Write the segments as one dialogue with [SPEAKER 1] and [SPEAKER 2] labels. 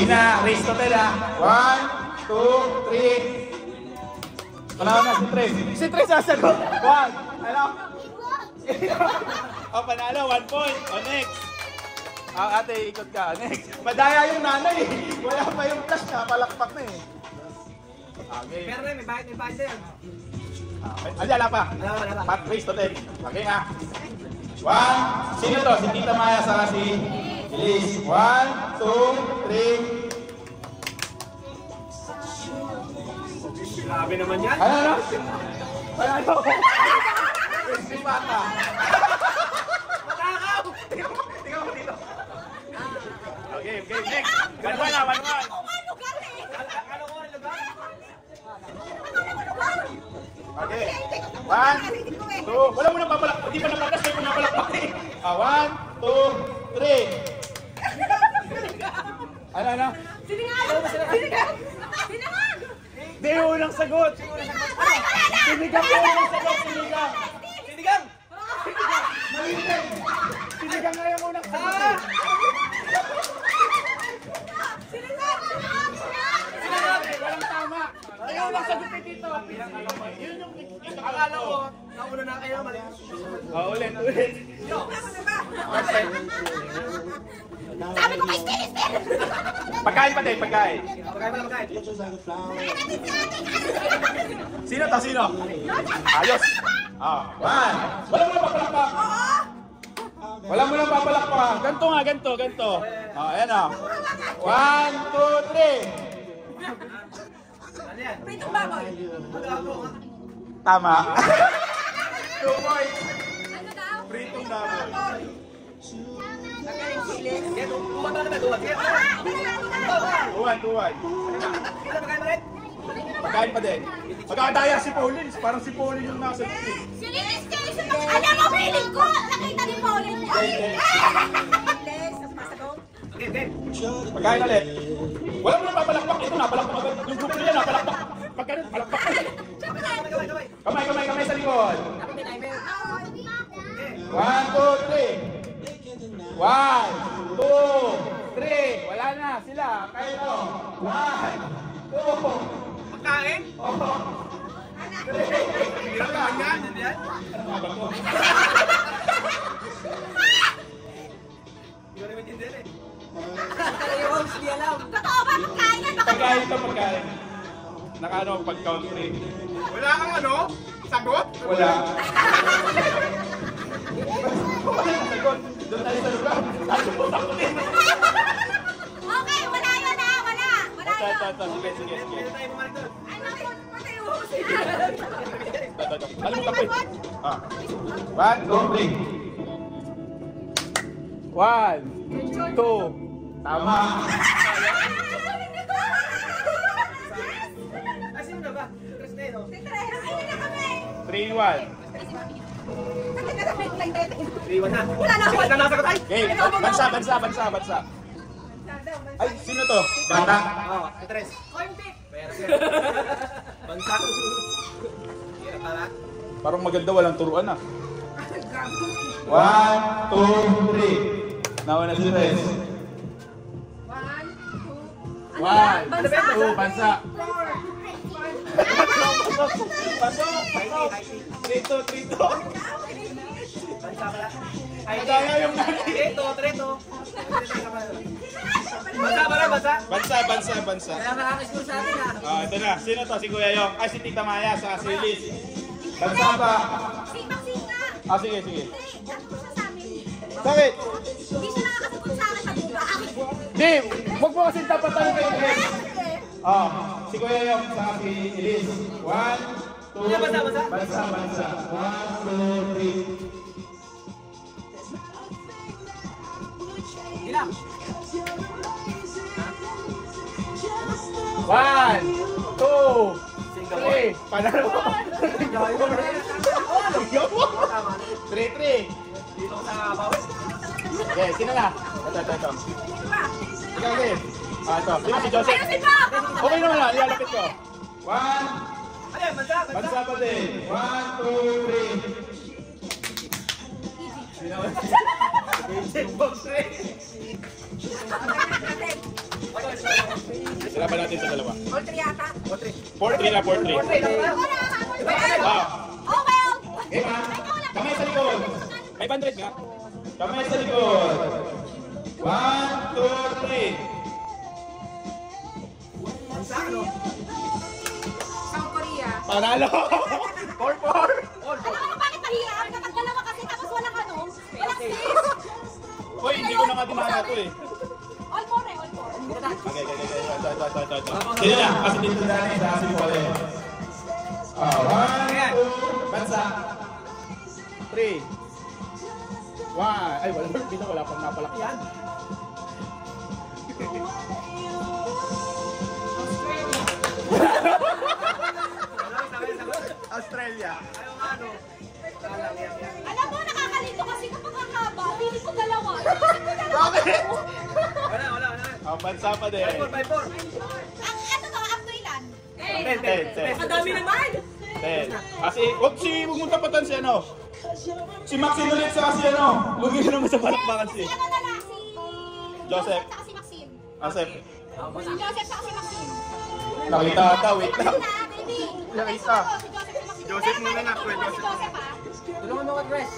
[SPEAKER 1] Gina, race to 10 ha. 1, 2, 3. Panalo na si Tres. Si Tres sasagot. 1. Ano? O, panalo. 1 point. O, next. Ate, ikot ka. Next. Madaya yung nanay eh. Wala pa yung flash na. Palakpak na eh. Okay.
[SPEAKER 2] Pero may bayad na yan.
[SPEAKER 1] Wala pa. Pat race to 10. Okay ha. 1. Sino to? Si Tita Maya saka si Elise. 1, 2, 3.
[SPEAKER 2] Grabe naman yan.
[SPEAKER 1] Ano? Ano? Si Pata.
[SPEAKER 2] Matakaw! Tingnan mo dito.
[SPEAKER 1] Okay, next. 1-1 na, 1-1.
[SPEAKER 2] Ano ko rin lugar?
[SPEAKER 1] Okay. 1, 2. Wala mo nang papalak. Hindi pa napatas. May pinapalakpak eh. 1, 2, 3. Ano?
[SPEAKER 3] Sinigang!
[SPEAKER 1] Hindi, unang sagot. Sinigang mo unang sagot. Sinigang. Sinigang nga yung unang sagot. Walang tama. Ay, unang sagot ni Tito. Yun yung
[SPEAKER 2] Akala ko, nauna na kayo.
[SPEAKER 1] ulit.
[SPEAKER 3] Sabi ko kay Steve!
[SPEAKER 1] Pagkain pa din, pagkain.
[SPEAKER 2] Pagkain.
[SPEAKER 1] Sino to? Sino? Ayos. 1. Wala mo lang papalakpak. Wala mo lang papalakpak. Ganto. Ayan o. 1, 2, 3.
[SPEAKER 3] Pritong baboy!
[SPEAKER 1] Tama. 2 points.
[SPEAKER 3] Ano daw?
[SPEAKER 1] Pritong baboy.
[SPEAKER 3] Nagaling sili.
[SPEAKER 2] Kumata na duwag.
[SPEAKER 1] Tuwan. Pagkain pa din. Magkakadaya si Pauline. Parang si Pauline yung nasa dito.
[SPEAKER 3] Silinis kayo sa mga... Alam mo, feeling ko! Nakita ni Pauline.
[SPEAKER 1] Pagkain ulit. Wala mo lang papalakpak. Ito napalakpak agad. Yung group nila napalakpak. Pag ganun, palakpak ka. Kamay sa likod. 1, 2, 3. 1, 2, 3. Wala na sila. Kayo. 1, 2.
[SPEAKER 2] Pagkain? Oo. Hirap naman yan. Hindi ko naman tindihan eh. Yung host, di alam.
[SPEAKER 3] Totoo ba? Pagkain yan?
[SPEAKER 1] Pagkain. Nakaano pag-count 3.
[SPEAKER 2] Wala kang ano? Sagot?
[SPEAKER 1] Wala. Sagot. Doon tayo sa lugar.
[SPEAKER 3] Okay, wala yun ha! Wala yun!
[SPEAKER 1] Sige.
[SPEAKER 2] Hindi tayo bumalik doon.
[SPEAKER 3] Ay, naku, patay mo si
[SPEAKER 1] Alam mo tapos. 1, 2, 3. 1, 2. Tama.
[SPEAKER 2] Ay, sino na ba? Tres na yun, no?
[SPEAKER 1] 3, 1.
[SPEAKER 2] Iwan na.
[SPEAKER 3] Wala na ako.
[SPEAKER 2] Sige, nasagot ay.
[SPEAKER 1] Okay, bansa. Ay, sino to? Bata?
[SPEAKER 2] Oo, si Tres. Bansa. Hirap pala.
[SPEAKER 1] Parang maganda, walang turuan ah. 1, 2, 3. Nauna si Tres. 1, 2, bansa. Pasok. Trito.
[SPEAKER 2] Bansa pala. Ay,
[SPEAKER 1] Madaya yung nani.
[SPEAKER 2] Treto. Bansa pala, bansa.
[SPEAKER 1] Bansa.
[SPEAKER 2] Kaya nakakiscore sa atin ha.
[SPEAKER 1] Ito na. Sino to? Si Kuya Yong. Ay, si Tita Maya sa si Liz. Bansa ba?
[SPEAKER 3] Sing-sing!
[SPEAKER 1] Sige.
[SPEAKER 3] Hindi, sabi siya sa amin.
[SPEAKER 1] Bakit?
[SPEAKER 3] Hindi siya nakakasagot sa akin sa buga.
[SPEAKER 1] Di, wag mo kasi dapat tayo kayo Liz. Si Kuya Yong sa si Liz. 1, 2, bansa. 1, 2, 3.
[SPEAKER 2] Ilang?
[SPEAKER 1] 1, 2, 3. Panalo. 3.
[SPEAKER 2] Dito sa bawis.
[SPEAKER 1] Okay, sino na? Ito. Ikaw din. Ito. Sino si Joseph? Okay naman na, ilalapit ko. 1.
[SPEAKER 2] Ayan, bansa.
[SPEAKER 1] Bansa pa din. 1, 2, 3. Sino? Box 3. Sila ba natin sa dalawa?
[SPEAKER 3] All 3 yata.
[SPEAKER 1] 4-3 na, 4-3. Ah.
[SPEAKER 3] Oh, well.
[SPEAKER 1] Okay, ma. Kamay sa likod. 500 nga. Kamay sa likod. 1, 2, 3.
[SPEAKER 3] South Korea.
[SPEAKER 1] Panalo! 4-4.
[SPEAKER 3] Alam mo bakit mahirap? Kapag dalawa kasi tapos walang ano, walang space.
[SPEAKER 1] Uy, hindi ko na nga dinana to eh.
[SPEAKER 3] All four eh, all four.
[SPEAKER 1] Okay. Sino na? Kasi dito na rin sa asin pala eh. 1, 2, bansa. 3. 1. Ay, wala pang napalakyan. Australia.
[SPEAKER 3] Alam mo, nakakalito kasi kapag haba, pili ko dalawa.
[SPEAKER 1] Bakit?
[SPEAKER 2] Wala.
[SPEAKER 1] Ang bansa pa din.
[SPEAKER 2] 5-4.
[SPEAKER 3] Ang ano to, up to ilan?
[SPEAKER 1] 10.
[SPEAKER 3] Madami naman.
[SPEAKER 1] 10. Kasi, huwag mong tapatan si ano. Si Maxine ulit sa kasi ano. Lugi ka naman sa palakpakan si.
[SPEAKER 3] Si ano na lang, si
[SPEAKER 1] Joseph.
[SPEAKER 3] Saka si Maxine.
[SPEAKER 1] Asep.
[SPEAKER 3] Si Joseph saka si Maxine.
[SPEAKER 1] Nakita ata, wait lang.
[SPEAKER 3] Na, baby.
[SPEAKER 1] Nakita.
[SPEAKER 3] Si Joseph muna na, si Joseph ha.
[SPEAKER 2] Tulungan mo ka, Chris.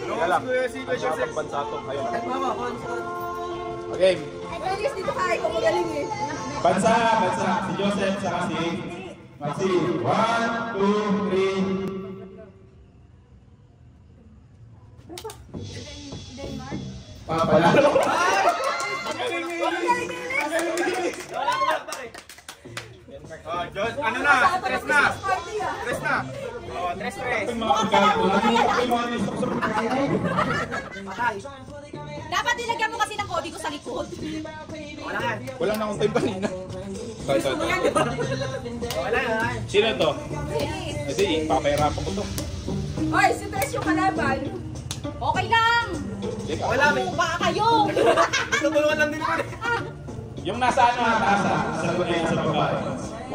[SPEAKER 1] Teka lang. Ang Joseph. Bansa to. Ayun.
[SPEAKER 2] Mama, konso.
[SPEAKER 1] Okay.
[SPEAKER 3] Ay, Julius, dito tayo. Kung magaling eh.
[SPEAKER 1] Bansa. Si Joseph saka si Maxine. 1, 2, 3.
[SPEAKER 3] Denmark.
[SPEAKER 1] Panalo.
[SPEAKER 2] Ano na? Tres na. Oh, 3-3.
[SPEAKER 1] Yung mga pagkain ko. Nakikita ko yung mga nisok sa
[SPEAKER 2] Patay.
[SPEAKER 3] Dapat nilagyan mo kasi ng kodi ko sa likod.
[SPEAKER 2] Wala yan.
[SPEAKER 1] Wala na akong time kanina. Ito.
[SPEAKER 2] Wala yan.
[SPEAKER 1] Sino to? Kasi papahirapan ko to.
[SPEAKER 3] Oy, si Tres yung kalaban. Okay lang.
[SPEAKER 2] Wala, may...
[SPEAKER 3] Baka kayo.
[SPEAKER 2] Tutulungan lang din naman eh.
[SPEAKER 1] Yung nasa ano ang taasa? Sa likod na yan sa baba.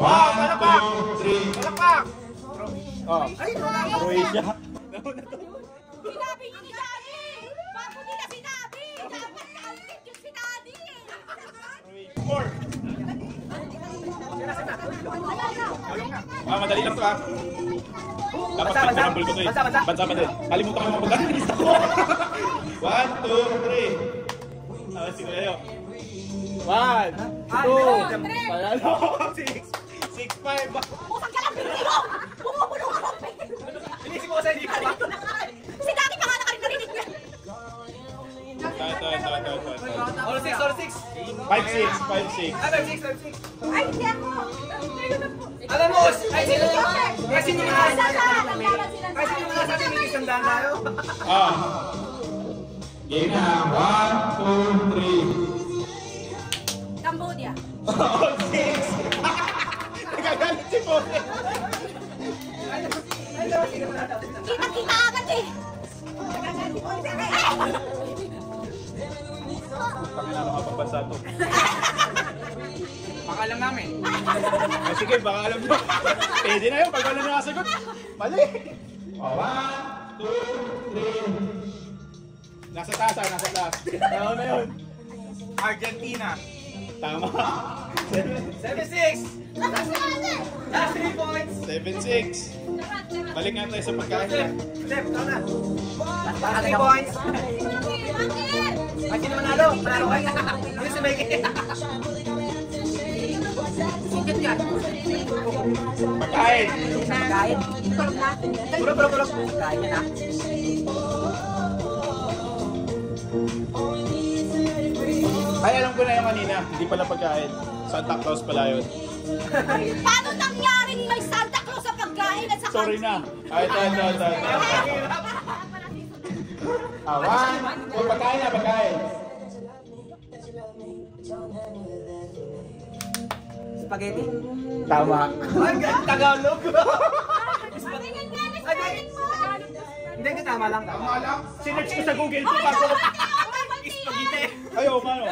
[SPEAKER 1] 1, 2, 3.
[SPEAKER 2] Palakpak!
[SPEAKER 1] Oh. Croatia.
[SPEAKER 3] Sinabi niyo ni Daddy. Bago nila sinabi. Dapat na-outfit yung si Daddy.
[SPEAKER 1] 4. Madali lang to ha. Dapat pag-sample ko to eh. Bansa pa din. Kalimutan ko yung mga pagkakalista ko. 1, 2, 3. Sino kayo? 1, 2,
[SPEAKER 3] 3.
[SPEAKER 1] Panalo. 6, 5.
[SPEAKER 3] Pusang ka lang, pinili ko. Bumubulo ako.
[SPEAKER 2] Inisip ko sa hindi ko ba?
[SPEAKER 3] Si Daddy pa nga narinig niya.
[SPEAKER 1] Ito.
[SPEAKER 2] All 6.
[SPEAKER 1] 5, 6.
[SPEAKER 2] Ay, 5-6.
[SPEAKER 3] Ay, hindi ako.
[SPEAKER 2] Alam mo, ay sino kasi nung nasa kasi nung nasa atin, may isang daan tayo.
[SPEAKER 1] Game na. 1, 2, 3.
[SPEAKER 3] Cambodia.
[SPEAKER 1] All 6. Nagagalit si Bote.
[SPEAKER 3] Kita-kita agad eh.
[SPEAKER 1] Kami na mga pambansa to.
[SPEAKER 2] Baka alam namin.
[SPEAKER 1] Sige, baka alam nyo. Pwede na yun, pag wala nakasagot. Mali. 1, 2, 3. Nasa taas. Tama na yun.
[SPEAKER 2] Argentina.
[SPEAKER 1] Tama.
[SPEAKER 2] 7-6. Last 3 points.
[SPEAKER 1] 7-6. Balik nga tayo sa pagkain.
[SPEAKER 2] Step, tama na. Last 3 points. Ay, sino manalo? Manalo kayo. Ano si Mikey? Sikit yan.
[SPEAKER 1] Pagkain.
[SPEAKER 3] Kain.
[SPEAKER 2] Puro. Kain yan ah.
[SPEAKER 1] Ay, alam ko na yung kanina. Hindi pala pagkain. Santa Claus pala yun.
[SPEAKER 3] Paano nangyaring may Santa Claus sa pagkain at sa
[SPEAKER 1] Sorry na. Ay, ito. Pagkain.
[SPEAKER 2] Spaghetti.
[SPEAKER 1] Tama.
[SPEAKER 2] Ay, Tagalog.
[SPEAKER 3] Tingin nga, spelling mo.
[SPEAKER 2] Hindi, tama lang.
[SPEAKER 1] Tama lang. Sinerch ko sa Google po pa ako.
[SPEAKER 2] Spaghetti.
[SPEAKER 1] Ayaw, mano.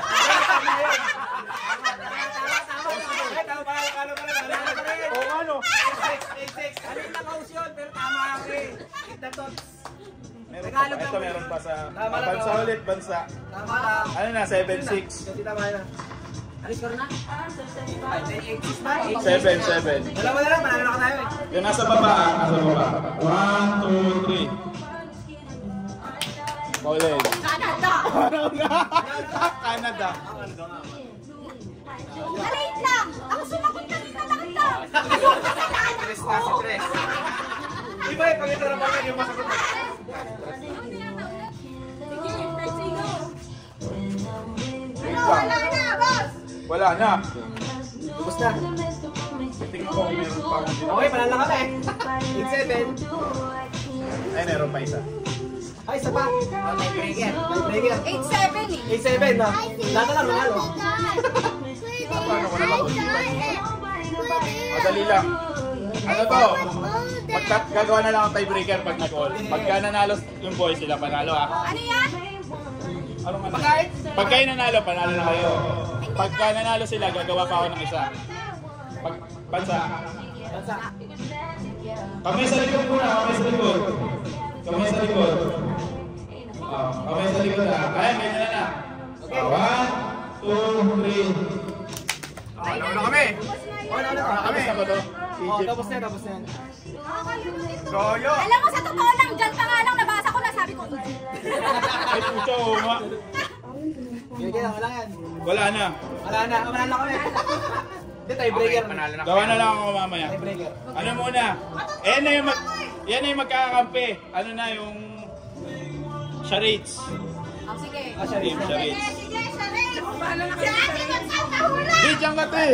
[SPEAKER 1] Oo, mano.
[SPEAKER 2] 6. Ano yung nakaus yun? Pero tama ako eh. Hit the tots.
[SPEAKER 1] Meron pa
[SPEAKER 2] Tagalog
[SPEAKER 1] Ito
[SPEAKER 2] lang.
[SPEAKER 1] meron pa sa
[SPEAKER 2] Tama lang,
[SPEAKER 1] bansa
[SPEAKER 2] tama.
[SPEAKER 1] ulit, bansa.
[SPEAKER 2] Tama lang.
[SPEAKER 1] Ano na, 7-6.
[SPEAKER 2] Kasi tama na. Ano score na? 8-6 ba?
[SPEAKER 1] 7-7.
[SPEAKER 2] Wala mo na lang, manalo na ka tayo eh.
[SPEAKER 1] Yung nasa baba, nasa baba. 1, 2, 3. Paulit.
[SPEAKER 3] Canada!
[SPEAKER 1] Canada.
[SPEAKER 3] Nalate lang! Ako sumagot na rin talaga ito!
[SPEAKER 2] Tres na si Tres. Iba eh, pag ito naman yung masagot.
[SPEAKER 3] Sige, let's go! Ano, wala na, boss!
[SPEAKER 1] Wala na.
[SPEAKER 2] Tapos na.
[SPEAKER 1] Tingnan ko kung meron pa akong dito.
[SPEAKER 2] Okay, panalo na kami. 8-7.
[SPEAKER 1] Ay, meron pa isa.
[SPEAKER 2] Ay, isa pa. Tiebreaker. Tiebreaker.
[SPEAKER 3] 8-7 eh!
[SPEAKER 2] 8-7 na. Lahat na lang, manalo.
[SPEAKER 1] Paano ko na makulipan? Madali lang. Ano to? Gagawa na lang ang tiebreaker pag nag-all. Pagka nanalo yung boys sila, panalo ah.
[SPEAKER 3] Ano yan?
[SPEAKER 1] Anong ano? Pagka yung nanalo, panalo na kayo. Pagka nanalo sila, gagawa pa ako ng isa. Bansa.
[SPEAKER 2] Bansa.
[SPEAKER 1] Kamay sa likod muna, kamay sa likod. Kamay sa likod. Kamay sa likod na. Kaya, may na. 1, 2, 3.
[SPEAKER 2] Ano na kami? Ano na kami?
[SPEAKER 1] Tapos na ba to?
[SPEAKER 2] Oh, tapos na, tapos na.
[SPEAKER 1] Goyo!
[SPEAKER 3] Alam mo, sa totoo lang, dyan pa nga lang nabasa ko na sabi ko,
[SPEAKER 1] Ay, pucha, uma.
[SPEAKER 2] Bigyan lang, wala yan.
[SPEAKER 1] Wala na.
[SPEAKER 2] Wala na, manalo kami. Hindi, tiebreaker.
[SPEAKER 1] Gawa na lang ako mamaya.
[SPEAKER 2] Tiebreaker.
[SPEAKER 1] Ano muna? Yan na yung magkakakampi. Ano na yung charades.
[SPEAKER 3] Oh, sige.
[SPEAKER 2] Ah, siya rin.
[SPEAKER 1] Team charades.
[SPEAKER 3] Sige, sige, siya rin. Si Ate Gonzalo nahuli!
[SPEAKER 1] Di, dyan ka te!